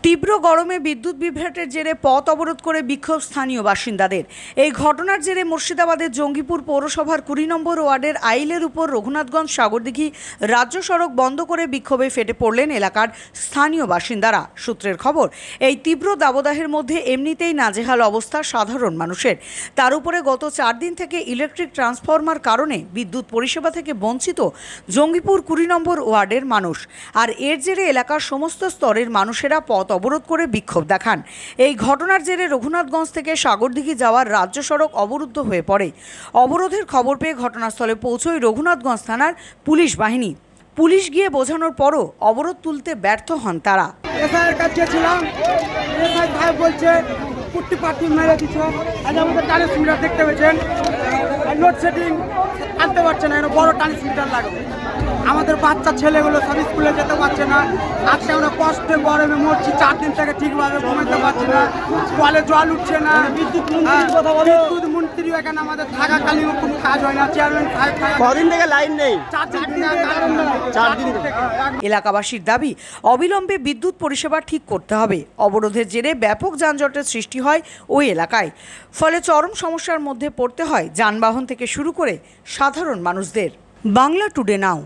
তীব্র গরমে বিদ্যুৎ বিভ্রাটের জেরে পথ অবরোধ করে বিক্ষোভ স্থানীয় বাসিন্দাদের। এই ঘটনার জেরে মুর্শিদাবাদের জঙ্গিপুর পৌরসভার 20 নম্বর ওয়ার্ডের আইলের উপর রঘুনাথগঞ্জ সাগরদিঘি রাজ্য সড়ক বন্ধ করে বিক্ষোভে ফেটে পড়লেন এলাকার স্থানীয় বাসিন্দারা। সূত্রের খবর, এই তীব্র দাবদাহের মধ্যে এমনিতেই নাজেহাল অবস্থা সাধারণ মানুষের। তার উপরে গত 4 দিন থেকে ইলেকট্রিক ট্রান্সফরমার কারণে বিদ্যুৎ পরিষেবা থেকে বঞ্চিত জঙ্গিপুর 20 নম্বর ওয়ার্ডের মানুষ। আর এর জেরে এলাকার সমস্ত স্তরের মানুষেরা পথ অবরোধ করে বিক্ষোভ দেখান। এই ঘটনার জেরে রঘুনাথগঞ্জ থেকে সাগরদিঘি যাওয়ার রাজ্য সড়ক অবরুদ্ধ হয়ে পড়ে। অবরোধের খবর পেয়ে ঘটনাস্থলে পৌঁছয় রঘুনাথগঞ্জ থানার পুলিশ বাহিনী। পুলিশ গিয়ে বোঝানোর পরও অবরোধ তুলতে ব্যর্থ হন তারা। বলছে কুট্টি পার্টি মেরে দিচ্ছে। আজ আমাদের ট্রান্সমিটার দেখতে পেয়েছেন, লোডশেডিং আনতে পারছে না, বড় ট্রান্সমিটার লাগবে। আমাদের বাচ্চা ছেলেগুলো সব স্কুলে যেতে পারছে না। আজকে আমরা কষ্টে গরমে মরছি, 4 দিন থেকে ঠিকভাবে ঘুমাতে পারছি না, কলে জল উঠছে না। বিদ্যুৎ মন্ত্রী এখানে আমাদের থাকাকালীন কোনো কাজ হয় না। চেয়ারম্যান কদিন থেকে লাইন নেই, 4 দিন থেকে। এলাকাবাসীর দাবি, অবিলম্বে বিদ্যুৎ পরিষেবা ঠিক করতে হবে। অবরোধের জেরে ব্যাপক যানজটের সৃষ্টি হয় ওই এলাকায়। ফলে চরম সমস্যার মধ্যে পড়তে হয় যানবাহন থেকে শুরু করে সাধারণ মানুষদের। বাংলা টুডে নাও।